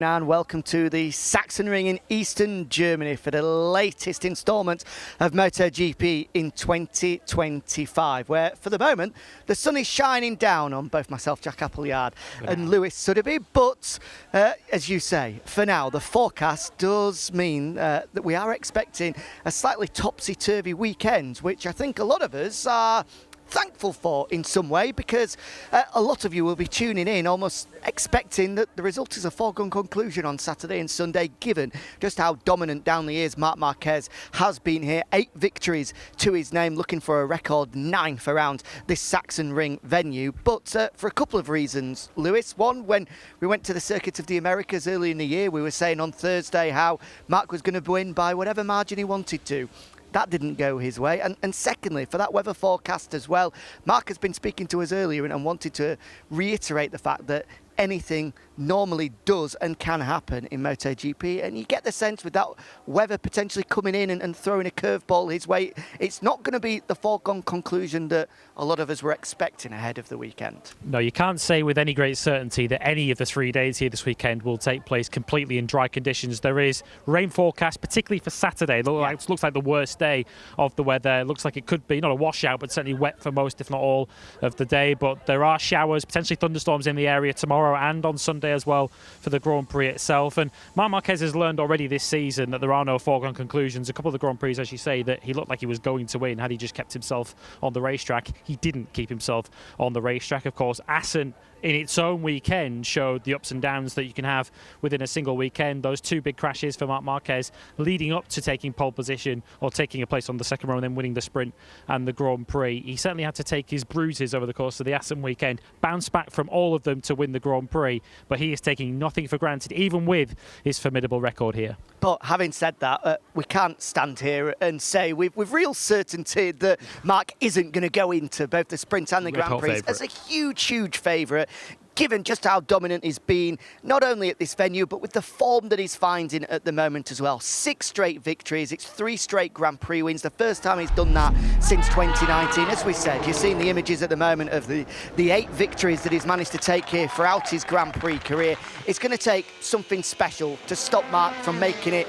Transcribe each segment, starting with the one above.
And welcome to the Sachsenring in Eastern Germany for the latest instalment of MotoGP in 2025, where for the moment the sun is shining down on both myself, Jack Appleyard, and Lewis Suddaby. But as you say, for now the forecast does mean that we are expecting a slightly topsy-turvy weekend, which I think a lot of us are thankful for in some way, because a lot of you will be tuning in almost expecting that the result is a foregone conclusion on Saturday and Sunday, given just how dominant down the years Marc Marquez has been here. 8 victories to his name, looking for a record 9th around this Sachsenring venue. But for a couple of reasons, Lewis. One, when we went to the Circuit of the Americas early in the year, we were saying on Thursday how Marc was going to win by whatever margin he wanted to. That didn't go his way. And secondly, for that weather forecast as well, Marc has been speaking to us earlier and wanted to reiterate the fact that anything normally does and can happen in MotoGP, and you get the sense with that weather potentially coming in and throwing a curveball his way, it's not going to be the foregone conclusion that a lot of us were expecting ahead of the weekend. No, you can't say with any great certainty that any of the 3 days here this weekend will take place completely in dry conditions. There is rain forecast, particularly for Saturday. It looks like the worst day of the weather. It looks like it could be not a washout, but certainly wet for most, if not all, of the day. But there are showers, potentially thunderstorms in the area tomorrow and on Sunday as well for the Grand Prix itself. And Marc Marquez has learned already this season that there are no foregone conclusions. A couple of the Grand Prix, as you say, that he looked like he was going to win had he just kept himself on the racetrack. He didn't keep himself on the racetrack. Of course, Assen in its own weekend showed the ups and downs that you can have within a single weekend. Those 2 big crashes for Marc Marquez leading up to taking pole position or taking a place on the second row and then winning the sprint and the Grand Prix. He certainly had to take his bruises over the course of the Assen weekend, bounce back from all of them to win the Grand Prix, but he is taking nothing for granted, even with his formidable record here. But having said that, we can't stand here and say with real certainty that Marc isn't going to go into both the sprint and the Grand Prix as a huge favourite, given just how dominant he's been, not only at this venue, but with the form that he's finding at the moment as well. 6 straight victories, it's 3 straight Grand Prix wins, the first time he's done that since 2019. As we said, you're seeing the images at the moment of the 8 victories that he's managed to take here throughout his Grand Prix career. It's going to take something special to stop Marc from making it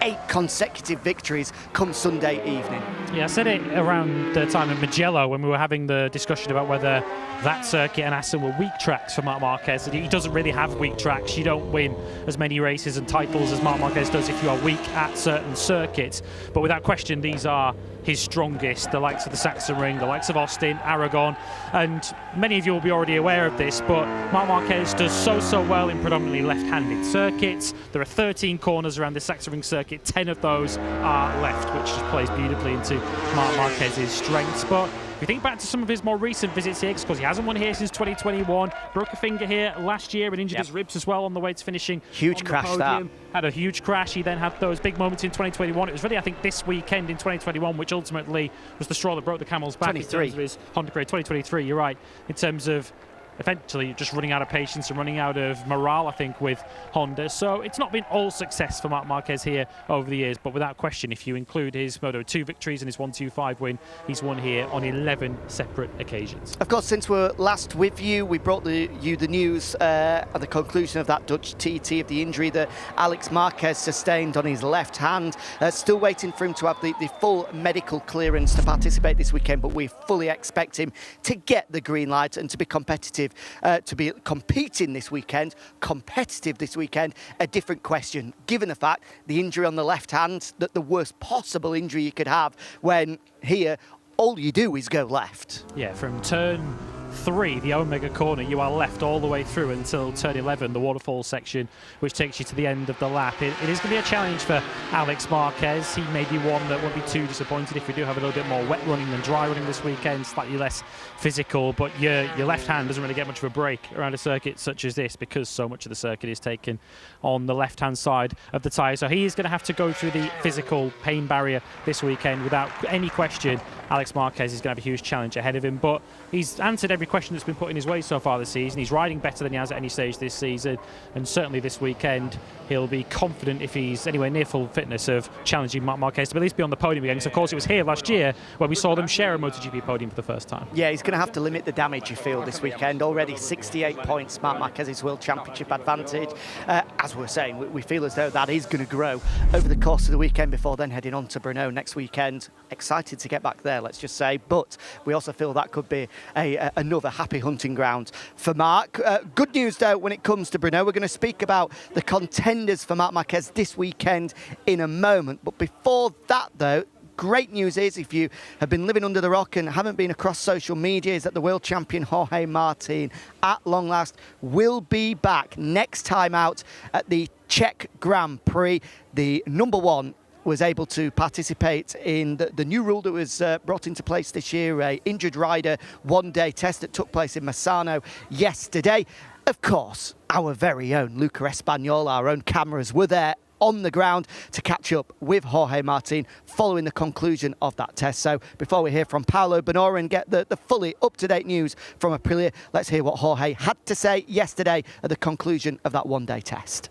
8 consecutive victories come Sunday evening. Yeah, I said it around the time of Mugello when we were having the discussion about whether that circuit and Assen were weak tracks for Marc Marquez. He doesn't really have weak tracks. You don't win as many races and titles as Marc Marquez does if you are weak at certain circuits. But without question, these are his strongest, the likes of the Sachsenring, the likes of Austin, Aragon, and many of you will be already aware of this, but Marc Marquez does so well in predominantly left-handed circuits. There are 13 corners around the Sachsenring circuit, 10 of those are left, which just plays beautifully into Marc Marquez's strengths. But if you think back to some of his more recent visits here, because he hasn't won here since 2021, broke a finger here last year and injured his ribs as well on the way to finishing. Huge crash that. Had a huge crash. He then had those big moments in 2021. It was really, I think, this weekend in 2021 which ultimately was the straw that broke the camel's back. 23. In terms of his Honda career. 2023, you're right. In terms of eventually just running out of patience and running out of morale, I think, with Honda. So it's not been all success for Marc Marquez here over the years, but without question, if you include his Moto2 victories and his 125 win, he's won here on 11 separate occasions. Of course, since we're last with you, we brought you the news at the conclusion of that Dutch TT of the injury that Alex Marquez sustained on his left hand. Still waiting for him to have the full medical clearance to participate this weekend, but we fully expect him to get the green light and to be competitive. To be competing this weekend, competitive this weekend, a different question, given the fact the injury on the left hand, that the worst possible injury you could have, when here all you do is go left. Yeah, from turn 3, the Omega corner, you are left all the way through until turn 11, the waterfall section, which takes you to the end of the lap. It is going to be a challenge for Alex Marquez. He may be one that won't be too disappointed if we do have a little bit more wet running than dry running this weekend, slightly less physical, but your left hand doesn't really get much of a break around a circuit such as this, because so much of the circuit is taken on the left-hand side of the tyre. So he is going to have to go through the physical pain barrier this weekend without any question. Alex Marquez is going to have a huge challenge ahead of him, but he's answered every every question that's been put in his way so far this season. He's riding better than he has at any stage this season, and certainly this weekend he'll be confident, if he's anywhere near full fitness, of challenging Marc Marquez to at least be on the podium again. So of course it was here last year when we saw them share a MotoGP podium for the first time. Yeah, he's going to have to limit the damage, you feel, this weekend. Already 68 points, Marc Marquez's World Championship advantage. As we're saying, we feel as though that is going to grow over the course of the weekend before then heading on to Brno next weekend. Excited to get back there, let's just say. But we also feel that could be another happy hunting ground for Marc. Good news, though, when it comes to Brno. We're going to speak about the contenders for Marc Marquez this weekend in a moment. But before that, though, great news is, if you have been living under the rock and haven't been across social media, is that the world champion Jorge Martin, at long last, will be back next time out at the Czech Grand Prix. The number one was able to participate in the new rule that was brought into place this year, a injured rider one-day test that took place in Massano yesterday. Of course, our very own Luca Espanyol, our own cameras, were there on the ground to catch up with Jorge Martin following the conclusion of that test. So before we hear from Paolo Bonora and get the fully up-to-date news from Aprilia, let's hear what Jorge had to say yesterday at the conclusion of that one-day test.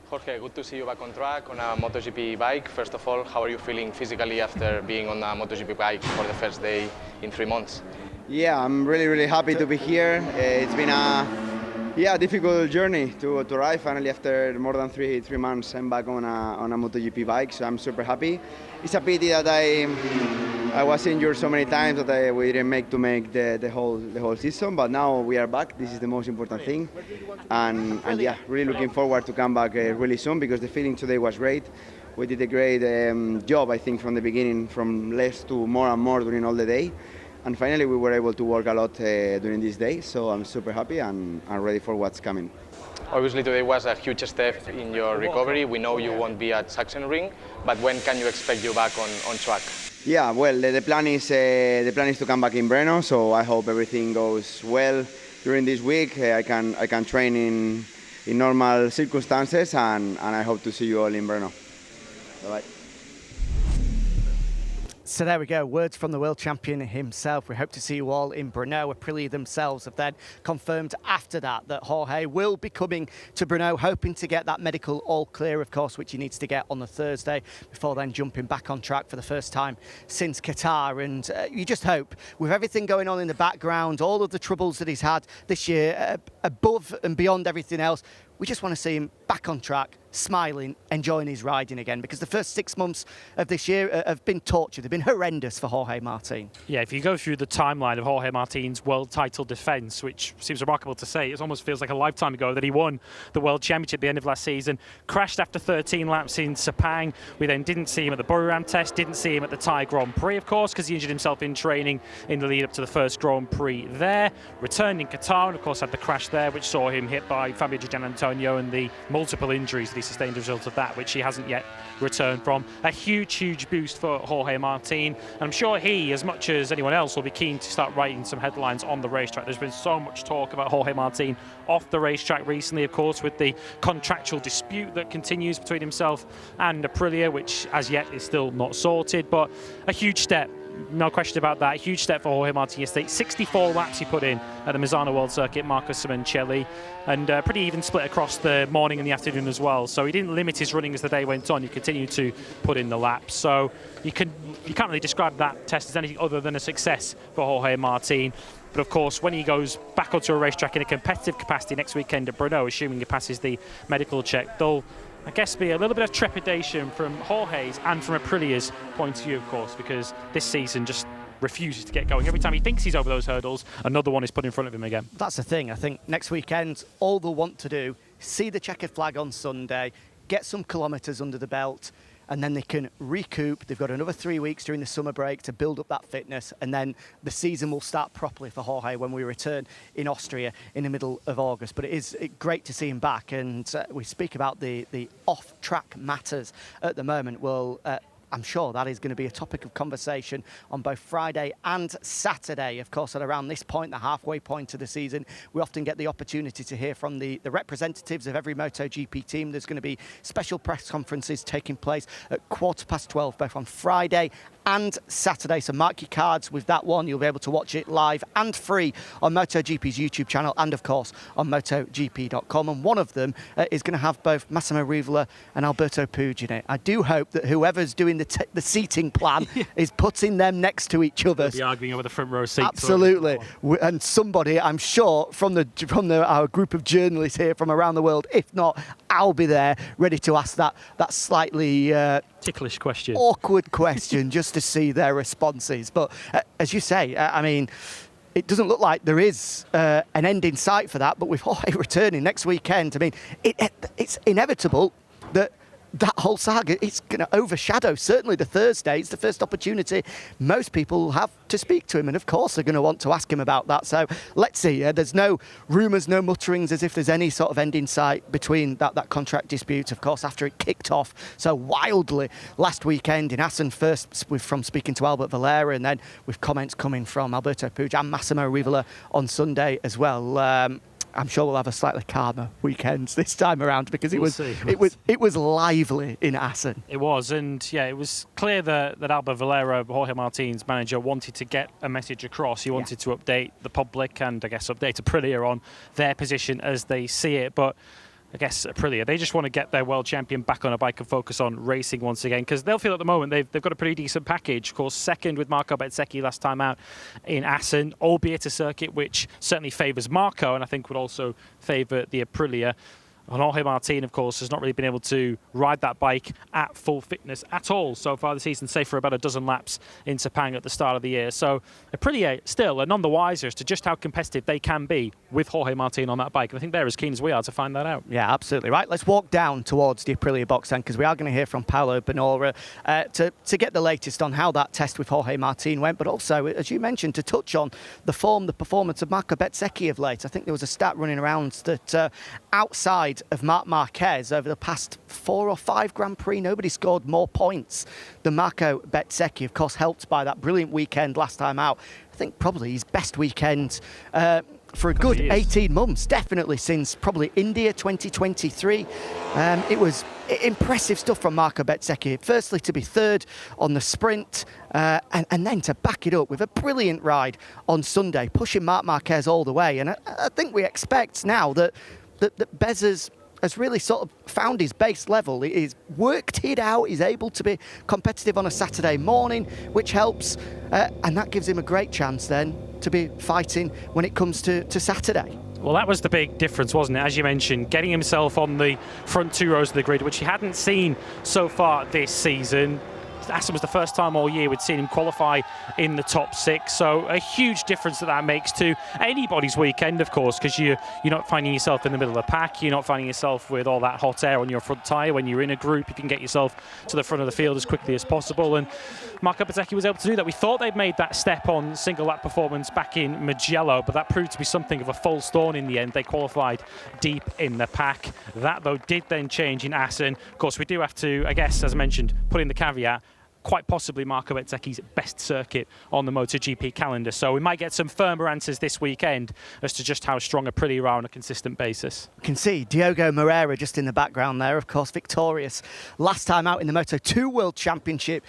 Jorge, good to see you back on track on a MotoGP bike. First of all, how are you feeling physically after being on a MotoGP bike for the first day in 3 months? Yeah, I'm really happy to be here. It's been a difficult journey to arrive. Finally, after more than three months, I'm back on a MotoGP bike, so I'm super happy. It's a pity that I was injured so many times that we didn't make the whole season, but now we are back. This is the most important thing, and yeah, really looking forward to come back really soon, because the feeling today was great. We did a great job, I think, from the beginning, from less to more and more during all the day. And finally, we were able to work a lot during this day, so I'm super happy and I'm ready for what's coming. Obviously, today was a huge step in your recovery. We know you won't be at Sachsenring, but when can you expect you back on track? Yeah, well, the plan is to come back in Brno, so I hope everything goes well during this week. I can train in normal circumstances, and I hope to see you all in Brno. Bye-bye. So there we go, words from the world champion himself. We hope to see you all in Brno. Aprilia themselves have then confirmed after that Jorge will be coming to Brno, hoping to get that medical all clear, of course, which he needs to get on the Thursday, before then jumping back on track for the first time since Qatar. And you just hope, with everything going on in the background, all of the troubles that he's had this year, above and beyond everything else, we just want to see him back on track, smiling, enjoying his riding again, because the first 6 months of this year have been torture. They've been horrendous for Jorge Martin. Yeah, if you go through the timeline of Jorge Martin's world title defence, which seems remarkable to say, it almost feels like a lifetime ago that he won the World Championship at the end of last season, crashed after 13 laps in Sepang. We then didn't see him at the Buriram test, didn't see him at the Thai Grand Prix, of course, because he injured himself in training in the lead up to the first Grand Prix there. Returned in Qatar, and of course had the crash there, which saw him hit by Fabio Di Gianantonio and the multiple injuries that he sustained as a result of that, which he hasn't yet returned from. A huge boost for Jorge Martin, and I'm sure he, as much as anyone else, will be keen to start writing some headlines on the racetrack. There's been so much talk about Jorge Martin off the racetrack recently, of course, with the contractual dispute that continues between himself and Aprilia, which as yet is still not sorted, but a huge step. No question about that. Huge step for Jorge Martin yesterday. 64 laps he put in at the Misano World Circuit, Marco Simoncelli, and pretty even split across the morning and the afternoon as well. So he didn't limit his running as the day went on. He continued to put in the laps. So you can't really describe that test as anything other than a success for Jorge Martin. But of course, when he goes back onto a racetrack in a competitive capacity next weekend at Brno, assuming he passes the medical check, there'll, I guess, be a little bit of trepidation from Jorge's and from Aprilia's point of view, of course, because this season just refuses to get going. Every time he thinks he's over those hurdles, another one is put in front of him again. That's the thing. I think next weekend, all they'll want to do, see the checkered flag on Sunday, get some kilometres under the belt, and then they can recoup. They've got another 3 weeks during the summer break to build up that fitness, and then the season will start properly for Jorge when we return in Austria in the middle of August. But it is great to see him back, and we speak about the off-track matters at the moment. Well, I'm sure that is going to be a topic of conversation on both Friday and Saturday. Of course, at around this point, the halfway point of the season, we often get the opportunity to hear from the representatives of every MotoGP team. There's going to be special press conferences taking place at 12:15, both on Friday and Saturday. So mark your cards with that one. You'll be able to watch it live and free on MotoGP's YouTube channel and, of course, on MotoGP.com. And one of them is going to have both Massimo Rivola and Alberto Puig in it. I do hope that whoever's doing the seating plan is putting them next to each other. They'll be arguing over the front row seats. Absolutely. And somebody, I'm sure, from our group of journalists here from around the world, if not, I'll be there ready to ask that slightly ticklish question, awkward question, just to see their responses. But as you say, I mean, it doesn't look like there is an end in sight for that. But with Jorge returning next weekend, I mean, it's inevitable that whole saga is going to overshadow certainly the Thursday. It's the first opportunity most people will have to speak to him, and of course they're going to want to ask him about that. So let's see. There's no rumours, no mutterings as if there's any sort of end in sight between that contract dispute, of course, after it kicked off so wildly last weekend in Assen, first from speaking to Albert Valera, and then with comments coming from Alberto Puig and Massimo Rivola on Sunday as well. I'm sure we'll have a slightly calmer weekend this time around, because it was lively in Assen. It was, and yeah, it was clear that Albert Valera, Jorge Martin's manager, wanted to get a message across. He wanted to update the public and I guess update Aprilia on their position as they see it. But I guess Aprilia, they just want to get their world champion back on a bike and focus on racing once again, because they'll feel at the moment they've got a pretty decent package. Of course, second with Marco Bezzecchi last time out in Assen, albeit a circuit which certainly favours Marco and I think would also favour the Aprilia. And Jorge Martin, of course, has not really been able to ride that bike at full fitness at all so far this season, save for about a dozen laps in Sepang at the start of the year. So Aprilia still are none the wiser as to just how competitive they can be with Jorge Martin on that bike. And I think they're as keen as we are to find that out. Yeah, absolutely. Right, let's walk down towards the Aprilia box then, because we are going to hear from Paolo Bonora to get the latest on how that test with Jorge Martin went, but also, as you mentioned, to touch on the performance of Marco Bezzecchi of late. I think there was a stat running around that outside of Marc Marquez over the past 4 or 5 Grand Prix, nobody scored more points than Marco Bezzecchi, of course helped by that brilliant weekend last time out. I think probably his best weekend for a good 18 months, definitely since probably India 2023. It was impressive stuff from Marco Bezzecchi. Firstly, to be third on the sprint, and then to back it up with a brilliant ride on Sunday, pushing Marc Marquez all the way. And I think we expect now that Bez has really sort of found his base level. He's worked it out. He's able to be competitive on a Saturday morning, which helps. And that gives him a great chance then to be fighting when it comes to Saturday. Well, that was the big difference, wasn't it? As you mentioned, getting himself on the front 2 rows of the grid, which he hadn't seen so far this season. Assen was the first time all year we'd seen him qualify in the top 6, so a huge difference that makes to anybody's weekend, of course, because you're not finding yourself in the middle of the pack, you're not finding yourself with all that hot air on your front tyre. When you're in a group, you can get yourself to the front of the field as quickly as possible, and Marco Bezzecchi was able to do that. We thought they'd made that step on single lap performance back in Mugello, but that proved to be something of a false dawn in the end. They qualified deep in the pack. That, though, did then change in Assen. Of course, we do have to, I guess, as I mentioned, put in the caveat, quite possibly Marco Bezzecchi's best circuit on the MotoGP calendar. So we might get some firmer answers this weekend as to just how strong Aprilia are on a consistent basis. You can see Diogo Moreira just in the background there, of course, victorious last time out in the Moto2 World Championship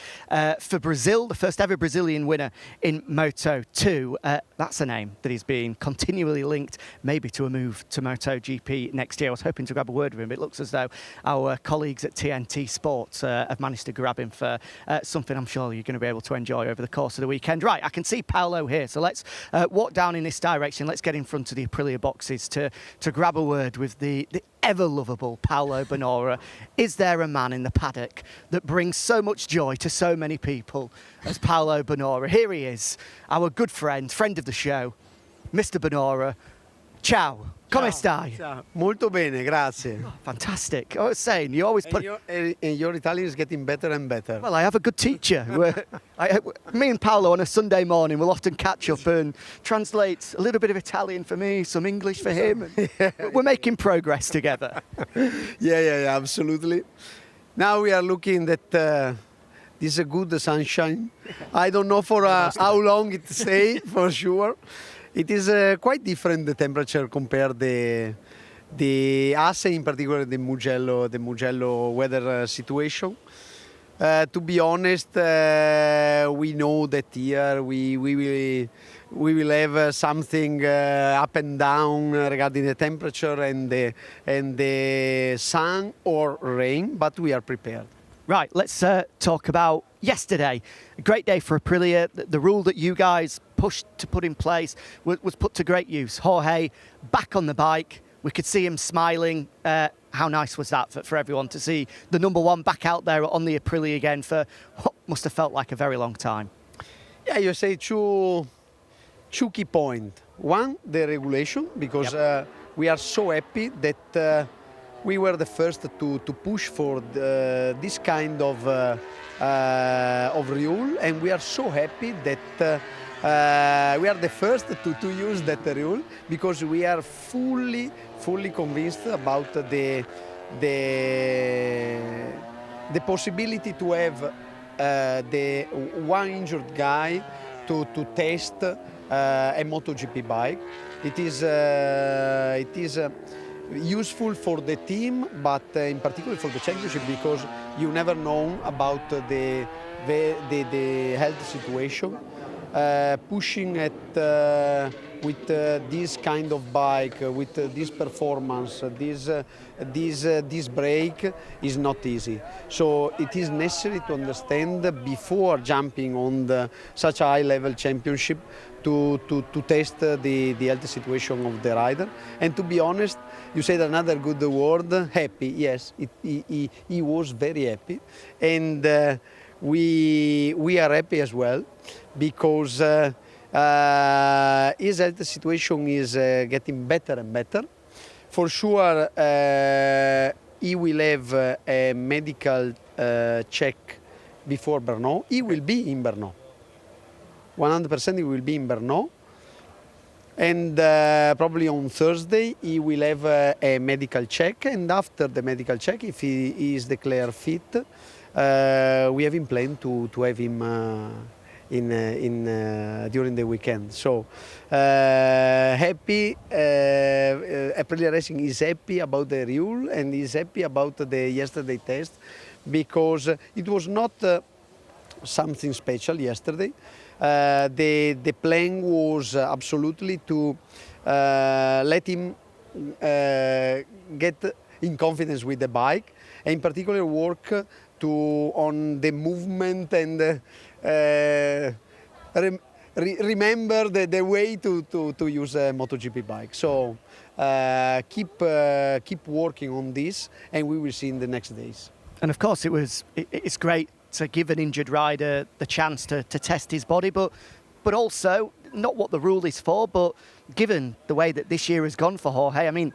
for Brazil, the first ever Brazilian winner in Moto2. That's a name that is being continually linked maybe to a move to MotoGP next year. I was hoping to grab a word with him, but it looks as though our colleagues at TNT Sports have managed to grab him for something I'm sure you're going to be able to enjoy over the course of the weekend. Right, I can see Paolo here, so let's walk down in this direction. Let's get in front of the Aprilia boxes to grab a word with the ever-lovable Paolo Bonora. Is there a man in the paddock that brings so much joy to so many people as Paolo Bonora? Here he is, our good friend of the show, Mr. Bonora. Ciao. Come stai? Ciao. Molto bene, grazie. Oh, fantastic. I was saying, you always put... And your Italian is getting better and better. Well, I have a good teacher. Me and Paolo on a Sunday morning will often catch up and translate a little bit of Italian for me, some English for him. We're making progress together. Yeah, absolutely. Now we are looking at this is a good sunshine. I don't know for how long it stays, for sure. It is quite different, the temperature, compared the Asse, in particular the Mugello weather situation. To be honest, we know that here we will have something up and down regarding the temperature and the sun or rain, but we are prepared. Right, let's talk about yesterday. A great day for Aprilia. The rule that you guys pushed to put in place was put to great use. Jorge back on the bike. We could see him smiling. How nice was that for everyone to see the number one back out there on the Aprilia again for what must have felt like a very long time? Yeah, you say two key points. One, the regulation, because we are so happy that we were the first to push for this kind of rule, and we are so happy that we are the first to use that rule, because we are fully convinced about the possibility to have the one injured guy to test a MotoGP bike. It is useful for the team, but in particular for the championship, because you never know about the health situation. Pushing at with this kind of bike, with this performance, this brake is not easy. So it is necessary to understand before jumping on such a high-level championship to test the health situation of the rider. And to be honest, you said another good word, happy. Yes, he was very happy, and we are happy as well, because his health situation is getting better and better. For sure, he will have a medical check before Brno. He will be in Brno. 100% he will be in Brno. And probably on Thursday he will have a medical check, and after the medical check, if he is declared fit, we have in plan to have him during the weekend. So happy, Aprilia Racing is happy about the rule and is happy about the yesterday test, because it was not something special yesterday. The plan was absolutely to let him get in confidence with the bike, and in particular work on the movement and remember the way to use a MotoGP bike. So keep working on this, and we will see in the next days. And of course, it's great to give an injured rider the chance to test his body, but also not what the rule is for, but given the way that this year has gone for Jorge, I mean,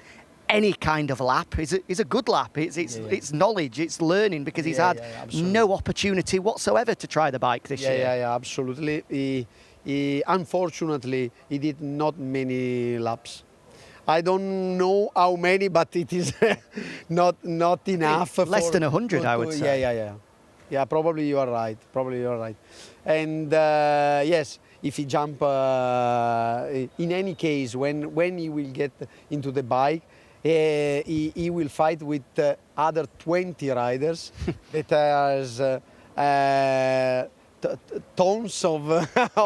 any kind of lap is a good lap. It's knowledge, it's learning, because he's had no opportunity whatsoever to try the bike this year. Yeah, absolutely. He unfortunately he did not many laps. I don't know how many, but it is not enough. Less than 100, I would say. Yeah, probably you are right. And yes, if he jump, in any case, when he will get into the bike, he will fight with other 20 riders that has tons of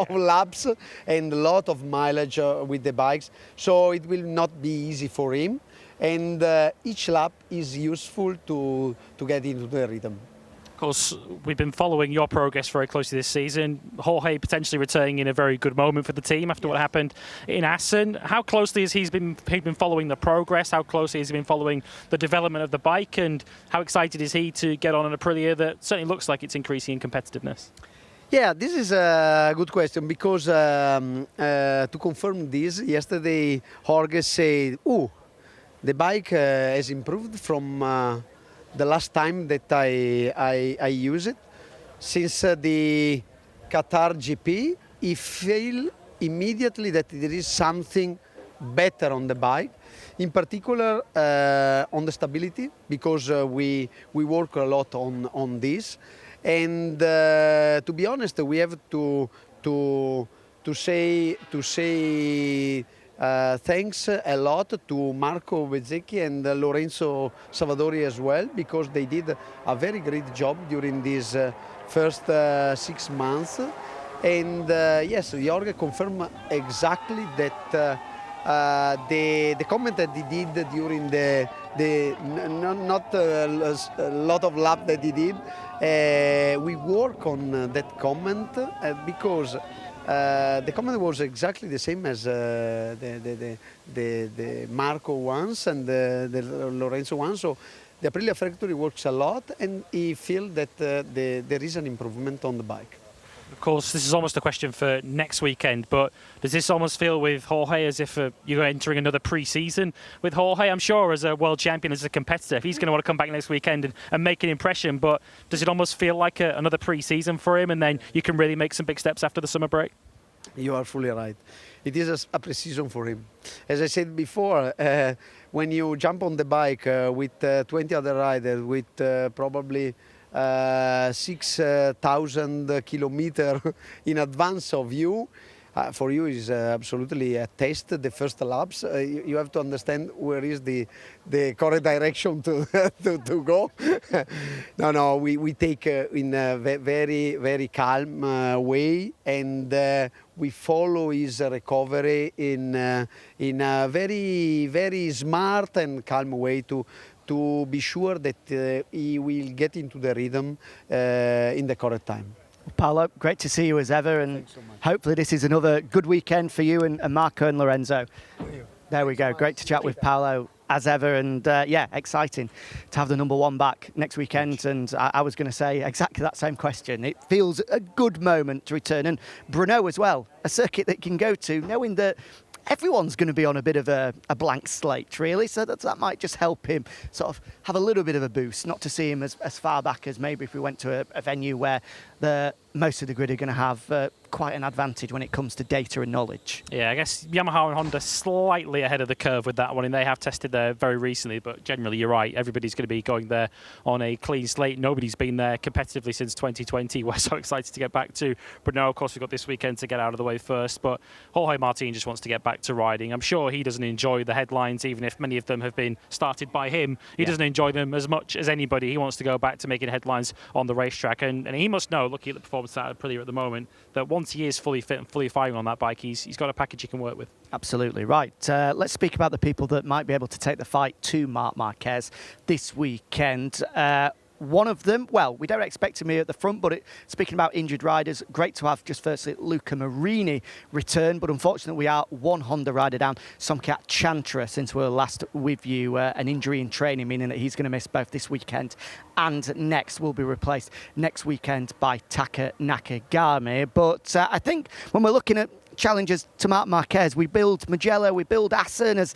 laps and a lot of mileage with the bikes. So it will not be easy for him. And each lap is useful to get into the rhythm. Of course, we've been following your progress very closely this season. Jorge potentially returning in a very good moment for the team after what happened in Assen. How closely has he been following the progress? How closely has he been following the development of the bike? And how excited is he to get on an Aprilia that certainly looks like it's increasing in competitiveness? Yeah, this is a good question, because to confirm this, yesterday Jorge said, the bike has improved from the last time that I use it. Since the Qatar GP, he felt immediately that there is something better on the bike, in particular on the stability, because we work a lot on this. And to be honest, we have to say Thanks a lot to Marco Bezzecchi and Lorenzo Savadori as well, because they did a very great job during these first 6 months. And yes, Jorge confirmed exactly that the comment that he did during not a lot of lap that he did. We work on that comment because the comment was exactly the same as the Marco ones and the Lorenzo one. So the Aprilia factory works a lot, and he feels that there is an improvement on the bike. Of course, this is almost a question for next weekend, but does this almost feel with Jorge as if you're entering another pre-season with Jorge? I'm sure as a world champion, as a competitor, he's going to want to come back next weekend and make an impression, but does it almost feel like another pre-season for him, and then you can really make some big steps after the summer break? You are fully right. It is a pre-season for him. As I said before, when you jump on the bike with 20 other riders, with probably 6,000 kilometers in advance of you, for you is absolutely a test. The first laps, you have to understand where is the correct direction to go. No, we take in a very, very calm way, and we follow his recovery in a very, very smart and calm way to be sure that he will get into the rhythm in the correct time. Paolo, great to see you as ever, and so hopefully this is another good weekend for you and Marco and Lorenzo. There we go. Great to chat with Paolo as ever, and yeah, exciting to have the #1 back next weekend. And I was going to say exactly that same question. It feels a good moment to return, and Brno as well, a circuit that you can go to knowing that everyone's going to be on a bit of a blank slate, really, so that might just help him sort of have a little bit of a boost, not to see him as far back as maybe if we went to a venue where most of the grid are going to have quite an advantage when it comes to data and knowledge. Yeah, I guess Yamaha and Honda slightly ahead of the curve with that one, and they have tested there very recently, but generally you're right, everybody's going to be going there on a clean slate. Nobody's been there competitively since 2020. We're so excited to get back to Brno. Of course, we've got this weekend to get out of the way first, but Jorge Martin just wants to get back to riding. I'm sure he doesn't enjoy the headlines, even if many of them have been started by him. He doesn't enjoy them as much as anybody. He wants to go back to making headlines on the racetrack, and he must know, looking at the performance at Aprilia at the moment, that once he is fully fit and fully firing on that bike, he's got a package he can work with. Absolutely. Right, let's speak about the people that might be able to take the fight to Marc Marquez this weekend. One of them, well, we don't expect him here at the front, but speaking about injured riders, great to have just firstly Luca Marini return, but unfortunately we are one Honda rider down, Somkhat Chantra, since we were last with you, an injury in training, meaning that he's going to miss both this weekend and next. Will be replaced next weekend by Taka Nakagami. But I think when we're looking at challenges to Marc Marquez, we build Mugello, we build Assen as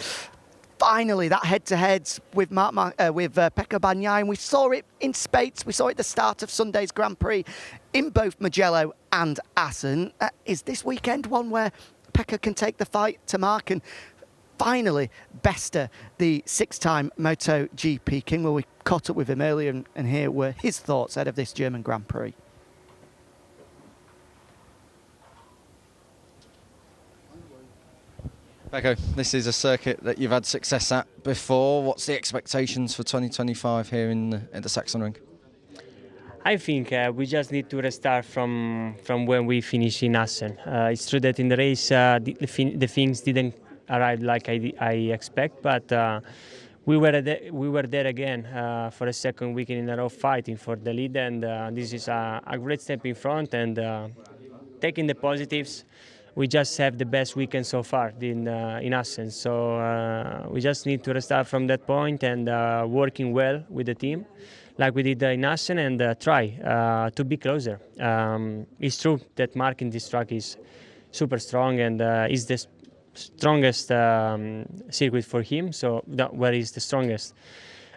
finally that head-to-head with Pecco Bagnaia. We saw it in Spates, we saw it at the start of Sunday's Grand Prix in both Mugello and Assen. Is this weekend one where Pecco can take the fight to Marc and finally bester the 6-time MotoGP king? Well, we caught up with him earlier, and here were his thoughts out of this German Grand Prix. Pecco, this is a circuit that you've had success at before. What's the expectations for 2025 here at the Sachsenring? I think we just need to restart from when we finished in Assen. It's true that in the race the things didn't arrive like I expect, but we were there again for a second weekend in a row fighting for the lead, and this is a great step in front, and taking the positives. We just have the best weekend so far in Assen, so we just need to restart from that point and working well with the team, like we did in Assen, and try to be closer. It's true that Marc in this track is super strong and is the strongest circuit for him, so where is the strongest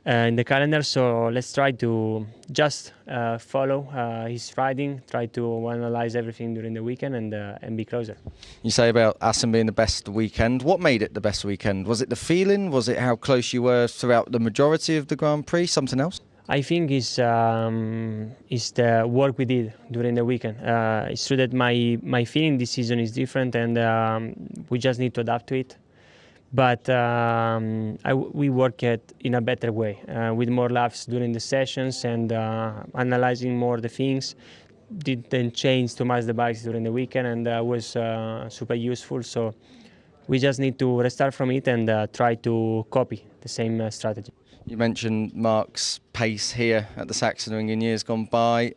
in the calendar, so let's try to just follow his riding, try to analyze everything during the weekend and be closer. You say about Assen being the best weekend. What made it the best weekend? Was it the feeling? Was it how close you were throughout the majority of the Grand Prix? Something else? I think it's the work we did during the weekend. It's true that my feeling this season is different, and we just need to adapt to it. but we work it in a better way with more laps during the sessions and analyzing more the things. Didn't change too much the bikes during the weekend, and was super useful. So we just need to restart from it and try to copy the same strategy. You mentioned Mark's pace here at the Sachsenring in years gone by.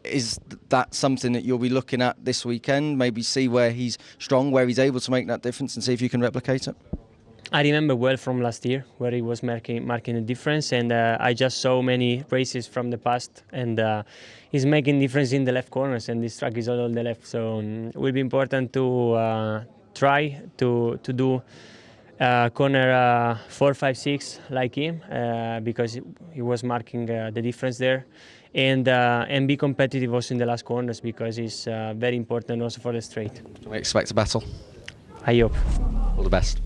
Is that something that you'll be looking at this weekend? Maybe see where he's strong, where he's able to make that difference, and see if you can replicate it? I remember well from last year where he was marking a difference, and I just saw many races from the past, and he's making difference in the left corners, and this track is all on the left. So it will be important to try to do corner 4, 5, 6 like him, because he was marking the difference there, and be competitive also in the last corners, because it's very important also for the straight. Do we expect a battle? I hope. All the best.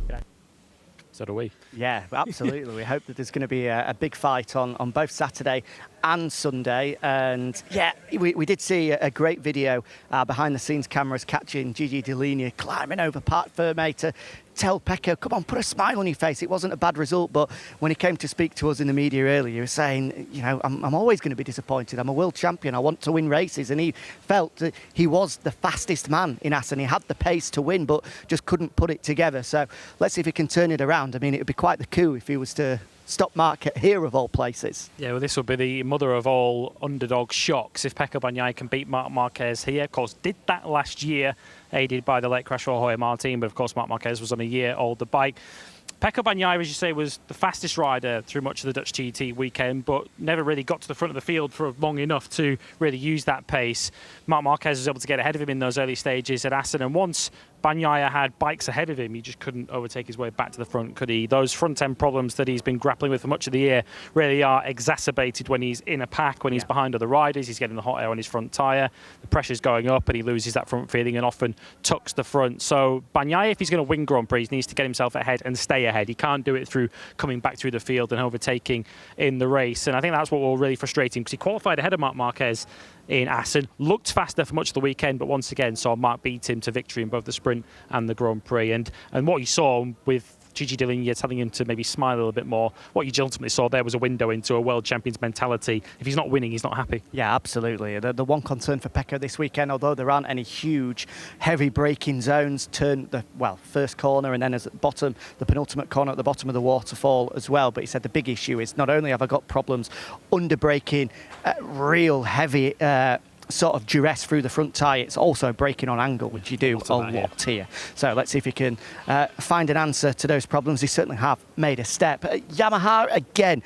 So do we. Yeah, absolutely. We hope that there's going to be a big fight on both Saturday and Sunday. And yeah, we did see a great video behind the scenes cameras catching Gigi Dall'Igna climbing over Parc Fermé to tell Pecco, come on, put a smile on your face. It wasn't a bad result, but when he came to speak to us in the media earlier, he was saying, you know, I'm always going to be disappointed. I'm a world champion. I want to win races. And he felt that he was the fastest man in Assen. He had the pace to win, but just couldn't put it together. So let's see if he can turn it around. I mean, it would be quite the coup if he was to stop Mark here of all places. Yeah, well, this will be the mother of all underdog shocks if Pecco Bagnaia can beat Marc Marquez here. Of course, did that last year, aided by the late crash for Jorge Martin, but of course Marc Marquez was on a year older bike. Pecco Bagnaia, as you say, was the fastest rider through much of the Dutch GT weekend, but never really got to the front of the field for long enough to really use that pace. Marc Marquez was able to get ahead of him in those early stages at Assen, and once Bagnaia had bikes ahead of him, he just couldn't overtake his way back to the front, could he? Those front-end problems that he's been grappling with for much of the year really are exacerbated when he's in a pack, when he's behind other riders. He's getting the hot air on his front tyre, the pressure's going up, and he loses that front feeling and often tucks the front. So Bagnaia, if he's going to win Grand Prix, needs to get himself ahead and stay ahead. He can't do it through coming back through the field and overtaking in the race. And I think that's what will really frustrate him, because he qualified ahead of Marc Marquez in Assen, looked faster for much of the weekend, but once again saw Marc beat him to victory in both the sprint and the Grand Prix. And what you saw with Gigi Dall'Igna telling him to maybe smile a little bit more, what you ultimately saw there was a window into a world champion's mentality. If he's not winning, he's not happy. Yeah, absolutely. The one concern for Pecco this weekend, although there aren't any huge heavy braking zones, turn the first corner and then as at the bottom, the penultimate corner at the bottom of the waterfall as well. But he said the big issue is not only have I got problems under braking, real heavy sort of duress through the front tyre, it's also braking on angle, which you do a lot here. So let's see if he can find an answer to those problems. They certainly have made a step. Yamaha, again,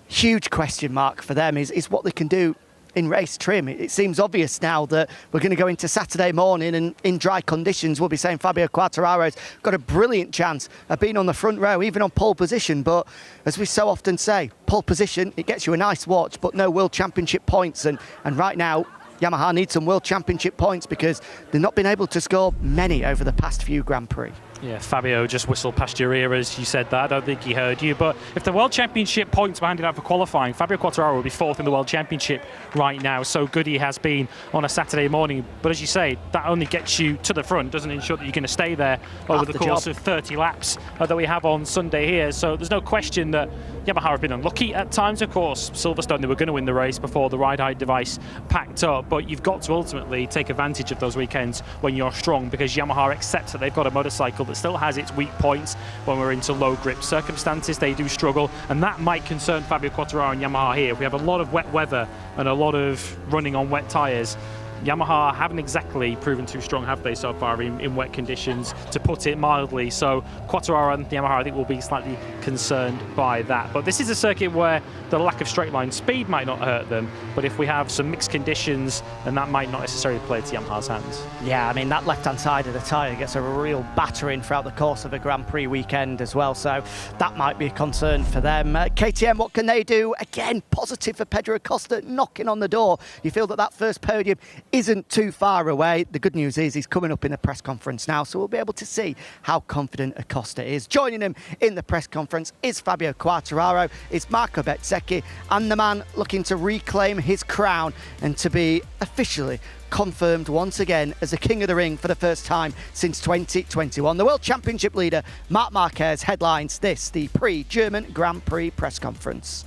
huge question mark for them is what they can do in race trim. It seems obvious now that we're going to go into Saturday morning and in dry conditions we'll be saying Fabio Quartararo's got a brilliant chance of being on the front row, even on pole position. But as we so often say, pole position, it gets you a nice watch, but no World Championship points. And right now, Yamaha needs some World Championship points because they've not been able to score many over the past few Grand Prix. Yeah, Fabio just whistled past your ear as you said that. I don't think he heard you. But if the World Championship points were handed out for qualifying, Fabio Quartararo would be fourth in the World Championship right now. So good he has been on a Saturday morning. But as you say, that only gets you to the front, doesn't ensure that you're going to stay there over the course of 30 laps that we have on Sunday here. So there's no question that Yamaha have been unlucky at times. Of course, Silverstone, they were going to win the race before the ride height device packed up. But you've got to ultimately take advantage of those weekends when you're strong, because Yamaha accepts that they've got a motorcycle that still has its weak points. When we're into low grip circumstances, they do struggle, and that might concern Fabio Quartararo and Yamaha here. If we have a lot of wet weather and a lot of running on wet tyres, Yamaha haven't exactly proven too strong, have they, so far in wet conditions, to put it mildly. So Quartararo and Yamaha, I think, will be slightly concerned by that. But this is a circuit where the lack of straight line speed might not hurt them, but if we have some mixed conditions, then that might not necessarily play to Yamaha's hands. Yeah, I mean, that left-hand side of the tyre gets a real battering throughout the course of a Grand Prix weekend as well, so that might be a concern for them. KTM, what can they do? Again, positive for Pedro Acosta knocking on the door. You feel that first podium isn't too far away. The good news is he's coming up in a press conference now, so we'll be able to see how confident Acosta is. Joining him in the press conference is Fabio Quartararo, is Marco Bezzecchi, and the man looking to reclaim his crown and to be officially confirmed once again as the King of the Ring for the first time since 2021. The World Championship leader, Marc Marquez, headlines this, the pre-German Grand Prix press conference.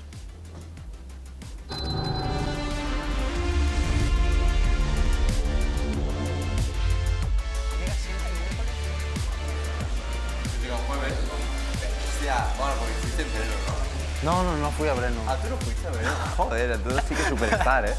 Bueno, porque fuiste en Breno, ¿no? No fui a Breno. Ah, tú no fuiste a Breno. Joder, entonces sí que superstar, ¿eh?